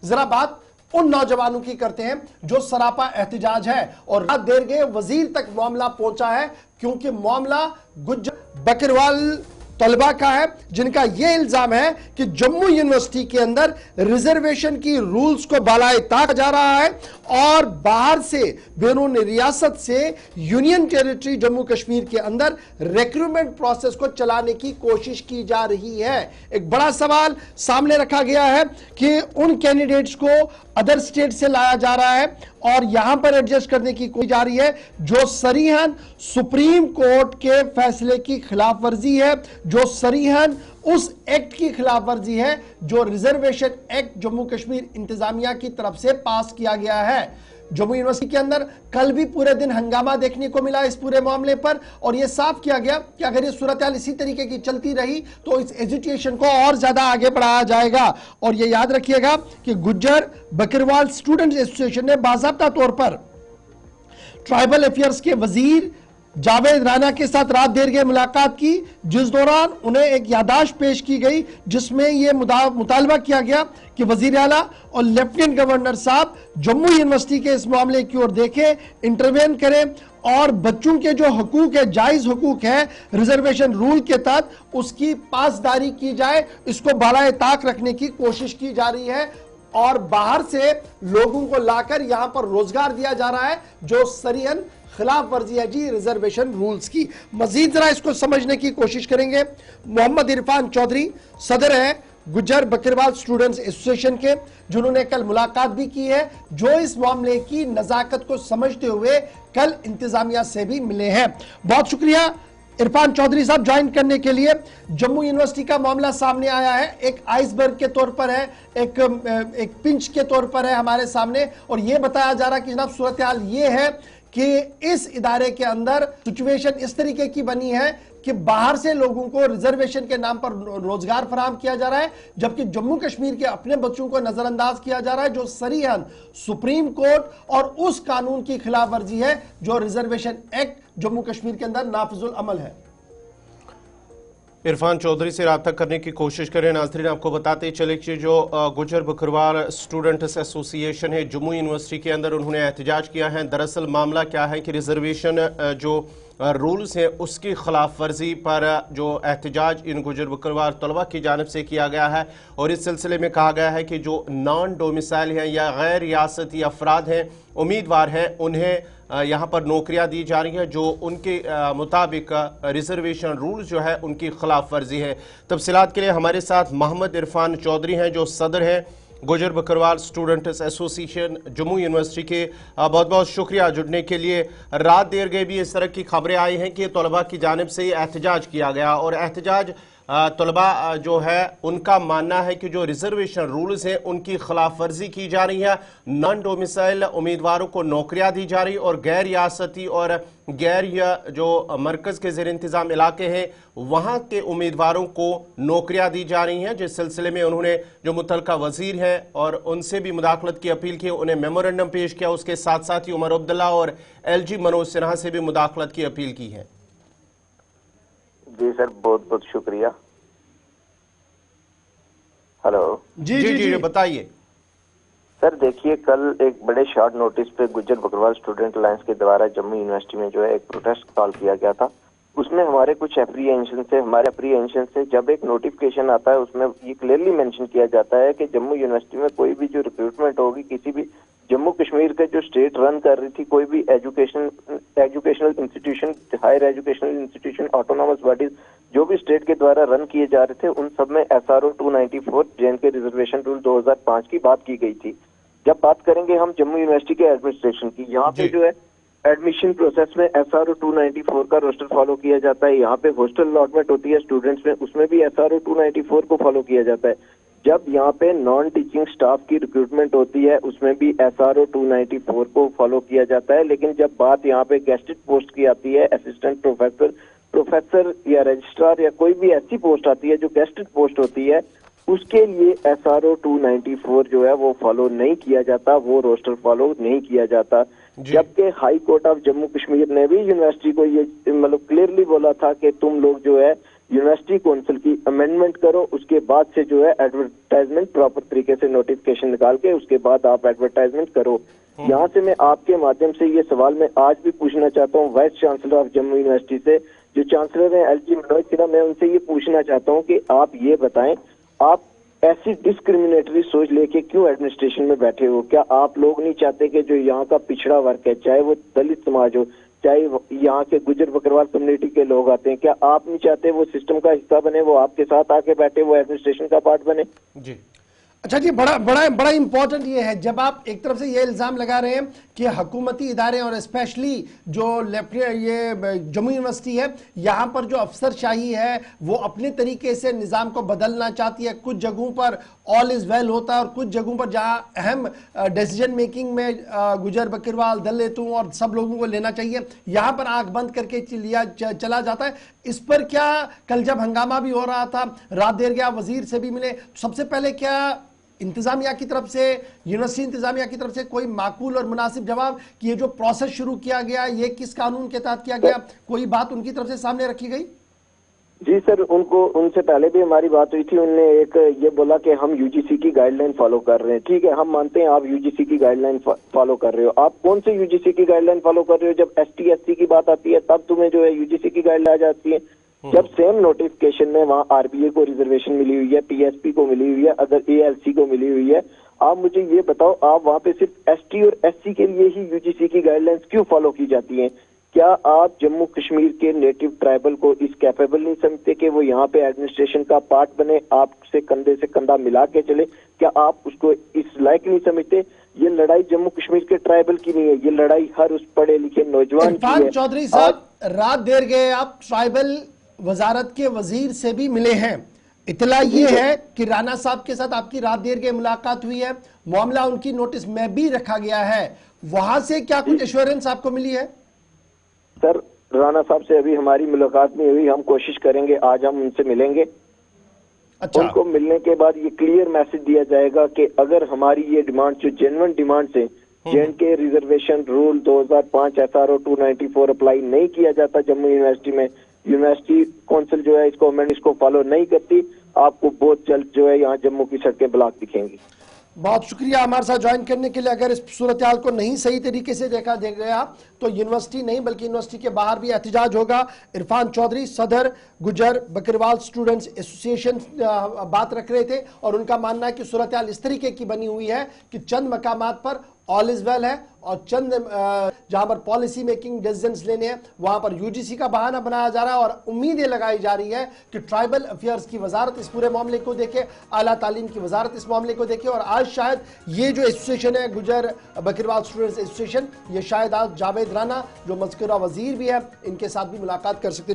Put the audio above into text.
जरा बात उन नौजवानों की करते हैं जो सरापा एहतजाज है और रात देर गए वजीर तक मामला पहुंचा है, क्योंकि मामला गुज्जर बकरवाल तलबा का है, जिनका यह इल्जाम है कि जम्मू यूनिवर्सिटी के अंदर रिजर्वेशन की रूल्स को बालाए ताक जा रहा है और बाहर से बैरून रियासत से यूनियन टेरिटरी जम्मू कश्मीर के अंदर रिक्रूटमेंट प्रोसेस को चलाने की कोशिश की जा रही है। एक बड़ा सवाल सामने रखा गया है कि उन कैंडिडेट्स को अदर स्टेट से लाया जा रहा है और यहां पर एडजस्ट करने की कोशिश जा रही है, जो सरीहन सुप्रीम कोर्ट के फैसले की खिलाफ वर्जी है, जो सरीहन उस एक्ट की खिलाफ वर्जी है जो रिजर्वेशन एक्ट जम्मू कश्मीर इंतजामिया की तरफ से पास किया गया है। जम्मू यूनिवर्सिटी के अंदर कल भी पूरे दिन हंगामा देखने को मिला इस पूरे मामले पर और यह साफ किया गया कि अगर ये सूरत हाल इसी तरीके की चलती रही तो इस एजुटेशन को और ज्यादा आगे बढ़ाया जाएगा। और यह याद रखिएगा कि गुज्जर बकरवाल स्टूडेंट्स एसोसिएशन ने बाज़ाब्ता तौर पर ट्राइबल अफेयर्स के वजीर जावेद राना के साथ रात देर गए मुलाकात की, जिस दौरान उन्हें एक यादाश्त पेश की गई जिसमें यह मुतालबा किया गया कि वजीर आला और लेफ्टिनेंट गवर्नर साहब जम्मू यूनिवर्सिटी के इस मामले की ओर देखें, इंटरवेन करें और बच्चों के जो हुकूक है, जायज हुकूक है रिजर्वेशन रूल के तहत, उसकी पासदारी की जाए। इसको बालाए ताक रखने की कोशिश की जा रही है और बाहर से लोगों को लाकर यहां पर रोजगार दिया जा रहा है, जो सरीहन खिलाफ वर्जी है जी रिजर्वेशन रूल्स की। मजीद जरा इसको समझने की कोशिश करेंगे। मोहम्मद इरफान चौधरी सदर है गुज्जर बकरवाल स्टूडेंट्स एसोसिएशन के, जिन्होंने कल मुलाकात भी की है, जो इस मामले की नजाकत को समझते हुए कल इंतजामिया से भी मिले हैं। बहुत शुक्रिया इरफान चौधरी साहब ज्वाइन करने के लिए। जम्मू यूनिवर्सिटी का मामला सामने आया है, एक आइसबर्ग के तौर पर है, एक पिंच के तौर पर है हमारे सामने और यह बताया जा रहा है कि जनाब सूरत हाल ये है कि इस इदारे के अंदर सिचुएशन इस तरीके की बनी है कि बाहर से लोगों को रिजर्वेशन के नाम पर रोजगार फराहम किया जा रहा है, जबकि जम्मू कश्मीर के अपने बच्चों को नजरअंदाज किया जा रहा है, जो सरीहन सुप्रीम कोर्ट और उस कानून की खिलाफ वर्जी है जो रिजर्वेशन एक्ट जम्मू कश्मीर के अंदर नाफिजुल अमल है। इरफान चौधरी से रब्ता करने की कोशिश करें। नाज़रीन, आपको बताते चले कि जो गुज्जर बकरवाल स्टूडेंट्स एसोसिएशन है जम्मू यूनिवर्सिटी के अंदर, उन्होंने एहतजाज किया है। दरअसल मामला क्या है कि रिजर्वेशन जो रूल्स हैं उसकी खिलाफ वर्जी पर जो एहतजाज इन गुज्जर बकरवाल तलबा की जानिब से किया गया है और इस सिलसिले में कहा गया है कि जो नॉन डोमिसाइल हैं या गैर रियासती अफराद हैं, उम्मीदवार हैं, उन्हें यहाँ पर नौकरियाँ दी जा रही हैं जो उनके मुताबिक रिजर्वेशन रूल जो है उनकी खिलाफ वर्जी है। तफसीलात के लिए हमारे साथ मोहम्मद इरफान चौधरी हैं जो सदर हैं Gujjar Bakarwal students association Jammu university के। बहुत बहुत शुक्रिया जुड़ने के लिए। रात देर गए भी इस तरह की खबरें आई हैं कि तलबा की जानिब से एहतजाज किया गया और एहतजाज तलबा जो है उनका मानना है कि जो रिजर्वेशन रूल्स हैं उनकी खिलाफ वर्जी की जा रही है, नॉन डोमिसाइल उम्मीदवारों को नौकरियां दी जा रही और गैर रियासती और गैर जो मरकज़ के ज़ेर इंतज़ाम इलाके हैं वहाँ के उम्मीदवारों को नौकरियां दी जा रही हैं, जिस सिलसिले में उन्होंने जो मुतलका वज़ीर हैं और उनसे भी मुदाखलत की अपील की, उन्हें मेमोरेंडम पेश किया। उसके साथ साथ ही उमर अब्दुल्ला और LG मनोज सिन्हा से भी मुदाखलत की अपील की है। जी सर, बहुत बहुत शुक्रिया। हेलो जी बताइए सर। देखिए, कल एक बड़े शॉर्ट नोटिस पे गुज्जर बकरवाल स्टूडेंट अलायंस के द्वारा जम्मू यूनिवर्सिटी में जो है एक प्रोटेस्ट कॉल किया गया था। उसमें हमारे कुछ अप्रीहेंशन से जब एक नोटिफिकेशन आता है उसमें ये क्लियरली मेंशन किया जाता है कि जम्मू यूनिवर्सिटी में कोई भी जो रिक्रूटमेंट होगी, किसी भी जम्मू कश्मीर के जो स्टेट रन कर रही थी कोई भी educational institution, higher educational institution, autonomous bodies जो भी स्टेट के द्वारा रन किए जा रहे थे, उन सब में SRO 294 JNK रिजर्वेशन रूल 2005 की बात की गई थी। जब बात करेंगे हम जम्मू यूनिवर्सिटी के एडमिनिस्ट्रेशन की, यहाँ पे जो है एडमिशन प्रोसेस में SRO 294 का रोस्टर फॉलो किया जाता है। यहाँ पे हॉस्टल अलॉटमेंट होती है स्टूडेंट्स में, उसमें भी SRO 294 को फॉलो किया जाता है। जब यहाँ पे नॉन टीचिंग स्टाफ की रिक्रूटमेंट होती है उसमें भी SRO 294 को फॉलो किया जाता है। लेकिन जब बात यहाँ पे गेस्टेड पोस्ट की आती है, असिस्टेंट प्रोफेसर या रजिस्ट्रार या कोई भी ऐसी पोस्ट आती है जो गेस्टेड पोस्ट होती है, उसके लिए SRO 294 जो है वो फॉलो नहीं किया जाता, वो रोस्टर फॉलो नहीं किया जाता। जबकि high court of Jammu Kashmir ने भी यूनिवर्सिटी को ये मतलब क्लियरली बोला था कि तुम लोग जो है यूनिवर्सिटी काउंसिल की अमेंडमेंट करो, उसके बाद से जो है एडवर्टाइजमेंट प्रॉपर तरीके से नोटिफिकेशन निकाल के उसके बाद आप एडवर्टाइजमेंट करो। यहाँ से मैं आपके माध्यम से ये सवाल मैं आज भी पूछना चाहता हूँ vice chancellor of Jammu university से, जो चांसलर हैं एलजी मनोज सिन्हा, मैं उनसे ये पूछना चाहता हूँ कि आप ये बताएं, आप ऐसी डिस्क्रिमिनेटरी सोच लेके क्यों एडमिनिस्ट्रेशन में बैठे हो? क्या आप लोग नहीं चाहते कि जो यहाँ का पिछड़ा वर्ग है, चाहे वो दलित समाज हो, चाहे यहाँ के गुजर बकरवाल कम्युनिटी के लोग आते हैं, क्या आप नहीं चाहते वो सिस्टम का हिस्सा बने, वो आपके साथ आके बैठे, वो एडमिनिस्ट्रेशन का पार्ट बने? जी अच्छा जी, बड़ा बड़ा बड़ा इंपॉर्टेंट ये है, जब आप एक तरफ से ये इल्जाम लगा रहे हैं कि हुकूमती इदारे और स्पेशली जो ये जम्मू यूनिवर्सिटी है, यहाँ पर जो अफसरशाही है वो अपने तरीके से निज़ाम को बदलना चाहती है। कुछ जगहों पर ऑल इज़ वेल होता है और कुछ जगहों पर जहाँ अहम डिसीजन मेकिंग में गुजर बकरवाल दलितों और सब लोगों को लेना चाहिए, यहाँ पर आंख बंद करके चला जाता है। इस पर क्या कल जब हंगामा भी हो रहा था, रात देर गया वजीर से भी मिले, सबसे पहले क्या इंतजामिया की तरफ से, यूनिवर्सिटी इंतजामिया की तरफ से कोई माकूल और मुनासिब जवाब कि ये जो प्रोसेस शुरू किया गया ये किस कानून के तहत किया गया, कोई बात उनकी तरफ से सामने रखी गई? जी सर, उनसे पहले भी हमारी बात हुई थी। उनने एक ये बोला कि हम यूजीसी की गाइडलाइन फॉलो कर रहे हैं। ठीक है, हम मानते हैं आप यूजीसी की गाइडलाइन फॉलो कर रहे हो। आप कौन से यूजीसी की गाइडलाइन फॉलो कर रहे हो? जब एसटी एससी की बात आती है तब तुम्हें जो है यूजीसी की गाइडलाइन आ जाती है। जब सेम नोटिफिकेशन में वहाँ आरबीए को रिजर्वेशन मिली हुई है, पीएसपी को मिली हुई है, अदर एएलसी को मिली हुई है, आप मुझे ये बताओ, आप वहाँ पे सिर्फ एसटी और एससी के लिए ही यूजीसी की गाइडलाइंस क्यों फॉलो की जाती हैं? क्या आप जम्मू कश्मीर के नेटिव ट्राइबल को इस कैपेबल नहीं समझते कि वो यहाँ पे एडमिनिस्ट्रेशन का पार्ट बने, आपसे कंधे से कंधा मिला के चले? क्या आप उसको इस लायक नहीं समझते? ये लड़ाई जम्मू कश्मीर के ट्राइबल की नहीं है, ये लड़ाई हर उस पढ़े लिखे नौजवान की है। चौधरी साहब, रात देर गए आप ट्राइबल वजारत के वजीर से भी मिले हैं। इतला ये है कि राणा साहब के साथ आपकी रात देर के मुलाकात हुई है, मामला उनकी नोटिस में भी रखा गया है, वहां से क्या कुछ एश्योरेंस आपको मिली है? सर, राणा साहब से अभी हमारी मुलाकात नहीं हुई, हम कोशिश करेंगे, आज हम उनसे मिलेंगे। अच्छा। उनको मिलने के बाद ये क्लियर मैसेज दिया जाएगा कि अगर हमारी ये डिमांड जो जेन्युइन डिमांड से J&K reservation rule 2005 SRO 294 apply नहीं किया जाता जम्मू यूनिवर्सिटी में, यूनिवर्सिटी काउंसिल जो है इसको फॉलो नहीं करती, आपको बहुत जल्द जो है यहाँ जम्मू की सड़कें ब्लॉक दिखेंगी। बहुत शुक्रिया हमारे साथ ज्वाइन करने के लिए। अगर इस सूरत हाल को नहीं सही तरीके से देखा गया तो यूनिवर्सिटी नहीं बल्कि यूनिवर्सिटी के बाहर भी एहतजाज होगा। इरफान चौधरी सदर गुजर बकरवाल स्टूडेंट्स एसोसिएशन बात रख रहे थे और उनका मानना है कि सूरत हाल इस तरीके की बनी हुई है कि चंद मकामात पर ऑल इज वेल है और चंद जहां पर पॉलिसी मेकिंग डिसीजंस लेने हैं वहां पर यूजीसी का बहाना बनाया जा रहा है और उम्मीदें लगाई जा रही है कि ट्राइबल अफेयर्स की वजारत इस पूरे मामले को देखे, आला तालीम की वजारत इस मामले को देखे और आज शायद ये जो एसोसिएशन है गुजर बकरवाल स्टूडेंट्स एसोसिएशन, ये शायद आज जावेद राणा जो मज़कूरा वजीर भी है इनके साथ भी मुलाकात कर सकते हैं।